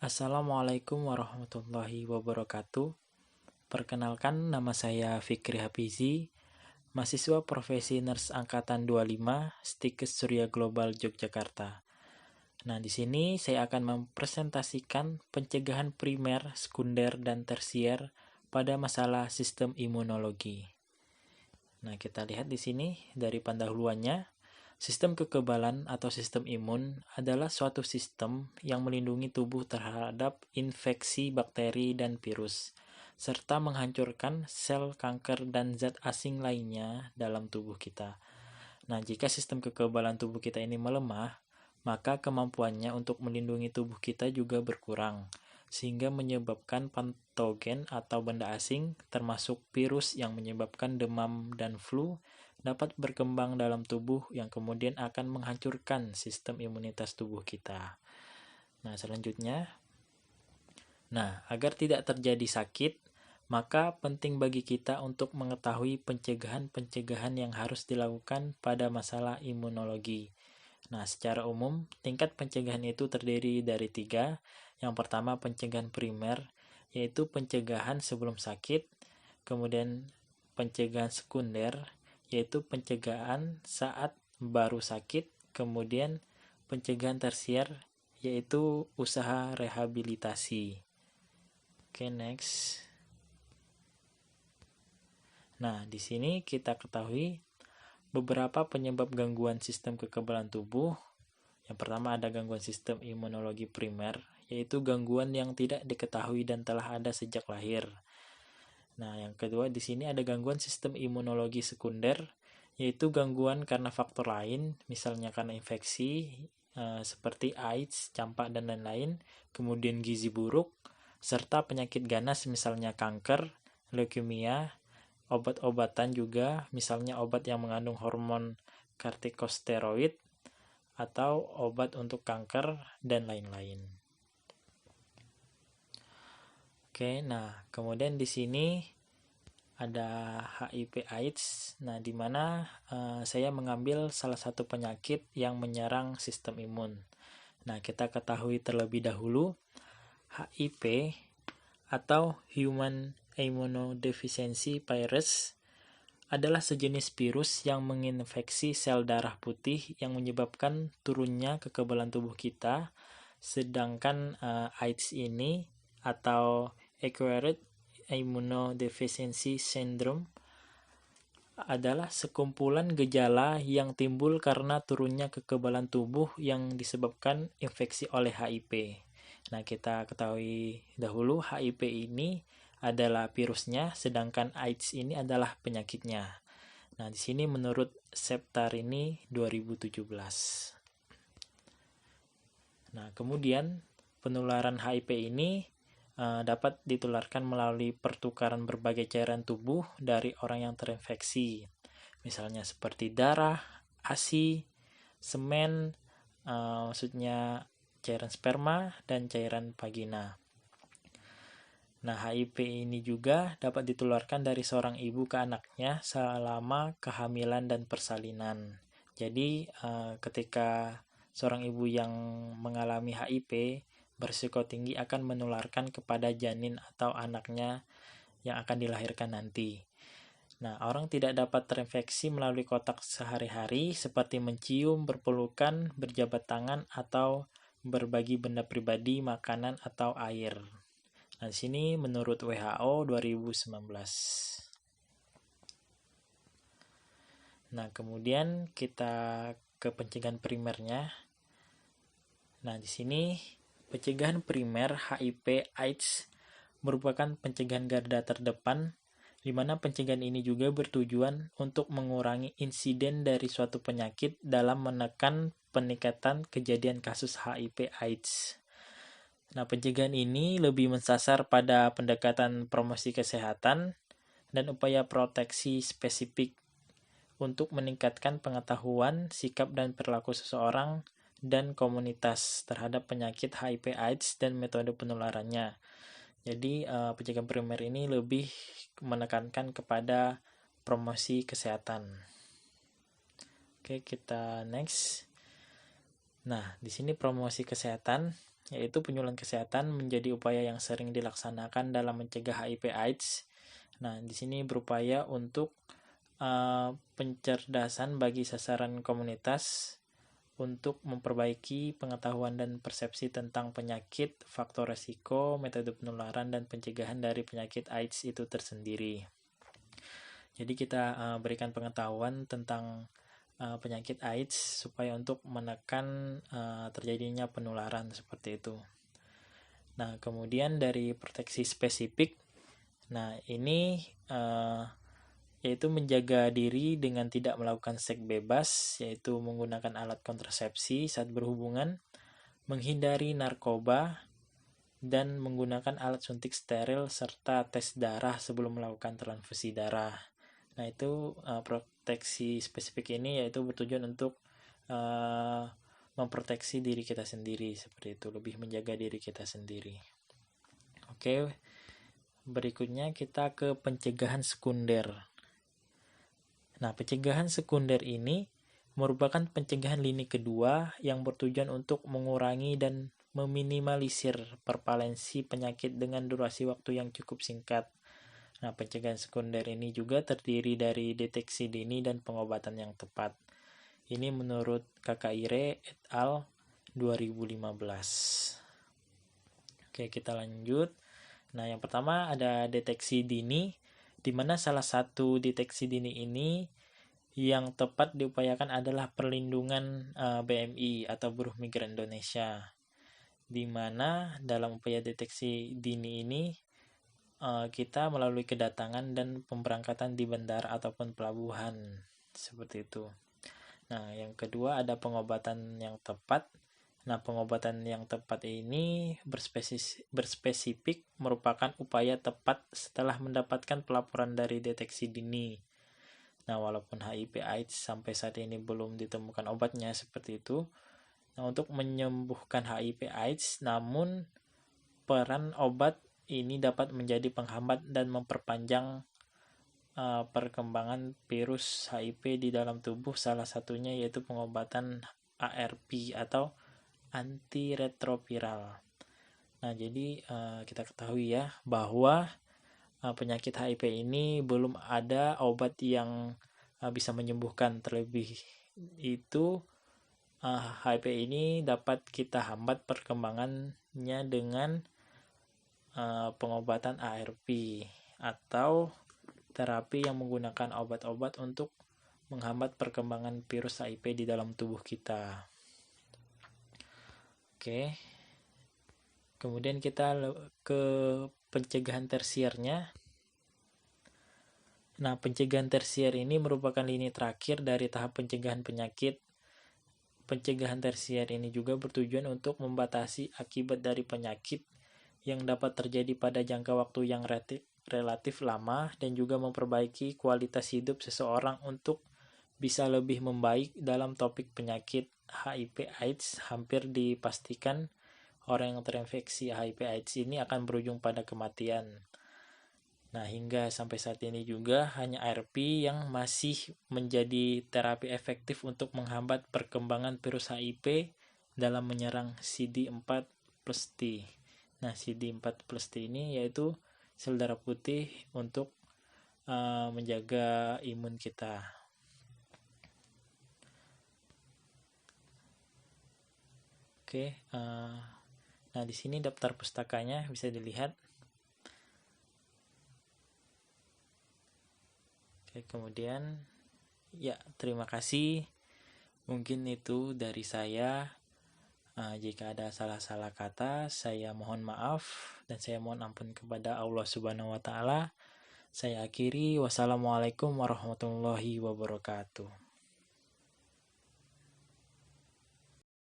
Assalamualaikum warahmatullahi wabarakatuh. Perkenalkan, nama saya Fikri Hafizi, mahasiswa profesi Nurse Angkatan 25, Stikes Surya Global Yogyakarta. Nah, di sini saya akan mempresentasikan pencegahan primer, sekunder, dan tersier pada masalah sistem imunologi. Nah, kita lihat di sini dari pendahuluannya. Sistem kekebalan atau sistem imun adalah suatu sistem yang melindungi tubuh terhadap infeksi bakteri dan virus, serta menghancurkan sel kanker dan zat asing lainnya dalam tubuh kita. Nah, jika sistem kekebalan tubuh kita ini melemah, maka kemampuannya untuk melindungi tubuh kita juga berkurang, sehingga menyebabkan patogen atau benda asing, termasuk virus yang menyebabkan demam dan flu, dapat berkembang dalam tubuh yang kemudian akan menghancurkan sistem imunitas tubuh kita. Nah, selanjutnya, agar tidak terjadi sakit, maka penting bagi kita untuk mengetahui pencegahan-pencegahan yang harus dilakukan pada masalah imunologi. Nah, secara umum, tingkat pencegahan itu terdiri dari 3. Yang pertama, pencegahan primer, yaitu pencegahan sebelum sakit. Kemudian, pencegahan sekunder, yaitu pencegahan saat baru sakit. Kemudian, pencegahan tersier, yaitu usaha rehabilitasi. Oke, next. Nah, di sini kita ketahui beberapa penyebab gangguan sistem kekebalan tubuh. Yang pertama ada gangguan sistem imunologi primer, yaitu gangguan yang tidak diketahui dan telah ada sejak lahir. Nah, yang kedua di sini ada gangguan sistem imunologi sekunder, yaitu gangguan karena faktor lain, misalnya karena infeksi seperti AIDS, campak, dan lain-lain, kemudian gizi buruk, serta penyakit ganas misalnya kanker, leukemia, obat-obatan juga, misalnya obat yang mengandung hormon kortikosteroid, atau obat untuk kanker, dan lain-lain. Oke, nah kemudian di sini ada HIV/AIDS. Nah, di mana saya mengambil salah satu penyakit yang menyerang sistem imun. Nah, kita ketahui terlebih dahulu HIV atau Human Immunodeficiency Virus adalah sejenis virus yang menginfeksi sel darah putih yang menyebabkan turunnya kekebalan tubuh kita. Sedangkan AIDS ini atau Acquired Immunodeficiency Syndrome adalah sekumpulan gejala yang timbul karena turunnya kekebalan tubuh yang disebabkan infeksi oleh HIV. Nah, kita ketahui dahulu HIV ini adalah virusnya, sedangkan AIDS ini adalah penyakitnya. Nah, di sini menurut Septarini 2017. Nah, kemudian penularan HIV ini dapat ditularkan melalui pertukaran berbagai cairan tubuh dari orang yang terinfeksi. Misalnya seperti darah, ASI, semen, maksudnya cairan sperma, dan cairan vagina. Nah, HIV ini juga dapat ditularkan dari seorang ibu ke anaknya selama kehamilan dan persalinan. Jadi, ketika seorang ibu yang mengalami HIV berisiko tinggi akan menularkan kepada janin atau anaknya yang akan dilahirkan nanti. Nah, orang tidak dapat terinfeksi melalui kontak sehari-hari seperti mencium, berpelukan, berjabat tangan, atau berbagi benda pribadi, makanan, atau air. Nah, di sini menurut WHO 2019. Nah, kemudian kita ke pencegahan primernya. Nah, di sini pencegahan primer HIV/AIDS merupakan pencegahan garda terdepan, di mana pencegahan ini juga bertujuan untuk mengurangi insiden dari suatu penyakit dalam menekan peningkatan kejadian kasus HIV/AIDS. Nah, pencegahan ini lebih mensasar pada pendekatan promosi kesehatan dan upaya proteksi spesifik untuk meningkatkan pengetahuan, sikap, dan perilaku seseorang dan komunitas terhadap penyakit HIV/AIDS dan metode penularannya. Jadi, pencegahan primer ini lebih menekankan kepada promosi kesehatan. Oke, kita next. Nah, di sini promosi kesehatan yaitu penyuluhan kesehatan menjadi upaya yang sering dilaksanakan dalam mencegah HIV/AIDS. Nah, di sini berupaya untuk pencerdasan bagi sasaran komunitas untuk memperbaiki pengetahuan dan persepsi tentang penyakit, faktor resiko, metode penularan, dan pencegahan dari penyakit AIDS itu tersendiri. Jadi kita berikan pengetahuan tentang penyakit AIDS supaya untuk menekan terjadinya penularan seperti itu. Nah, kemudian dari proteksi spesifik, nah ini yaitu menjaga diri dengan tidak melakukan seks bebas, yaitu menggunakan alat kontrasepsi saat berhubungan, menghindari narkoba, dan menggunakan alat suntik steril serta tes darah sebelum melakukan transfusi darah. Nah, itu proteksi spesifik ini yaitu bertujuan untuk memproteksi diri kita sendiri, seperti itu, lebih menjaga diri kita sendiri. Oke, berikutnya kita ke pencegahan sekunder. Nah, pencegahan sekunder ini merupakan pencegahan lini kedua yang bertujuan untuk mengurangi dan meminimalisir prevalensi penyakit dengan durasi waktu yang cukup singkat. Nah, pencegahan sekunder ini juga terdiri dari deteksi dini dan pengobatan yang tepat. Ini menurut Kakaire et al. 2015. Oke, kita lanjut. Nah, yang pertama ada deteksi dini, di mana salah satu deteksi dini ini yang tepat diupayakan adalah perlindungan BMI atau Buruh Migran Indonesia, di mana dalam upaya deteksi dini ini kita melalui kedatangan dan pemberangkatan di bandara ataupun pelabuhan, seperti itu. Nah, yang kedua ada pengobatan yang tepat. Nah, pengobatan yang tepat ini berspesifik merupakan upaya tepat setelah mendapatkan pelaporan dari deteksi dini. Nah, walaupun HIV/AIDS sampai saat ini belum ditemukan obatnya seperti itu. Nah, untuk menyembuhkan HIV/AIDS, namun peran obat ini dapat menjadi penghambat dan memperpanjang perkembangan virus HIV di dalam tubuh, salah satunya yaitu pengobatan ARP atau antiretroviral. Nah, jadi kita ketahui ya bahwa penyakit HIV ini belum ada obat yang bisa menyembuhkan. Terlebih itu HIV ini dapat kita hambat perkembangannya dengan pengobatan ARP atau terapi yang menggunakan obat-obat untuk menghambat perkembangan virus HIV di dalam tubuh kita. Oke. Kemudian kita ke pencegahan tersiernya. Nah, pencegahan tersier ini merupakan lini terakhir dari tahap pencegahan penyakit. Pencegahan tersier ini juga bertujuan untuk membatasi akibat dari penyakit yang dapat terjadi pada jangka waktu yang relatif lama dan juga memperbaiki kualitas hidup seseorang untuk bisa lebih membaik. Dalam topik penyakit HIV/AIDS, hampir dipastikan orang yang terinfeksi HIV/AIDS ini akan berujung pada kematian. Nah, hingga sampai saat ini juga hanya ARP yang masih menjadi terapi efektif untuk menghambat perkembangan virus HIV dalam menyerang CD4+T. Nah, CD4+T ini yaitu sel darah putih untuk menjaga imun kita. Oke, nah di sini daftar pustakanya bisa dilihat. Oke, kemudian ya terima kasih. Mungkin itu dari saya. Jika ada salah-salah kata, saya mohon maaf dan saya mohon ampun kepada Allah Subhanahu wa Ta'ala. Saya akhiri, wassalamualaikum warahmatullahi wabarakatuh.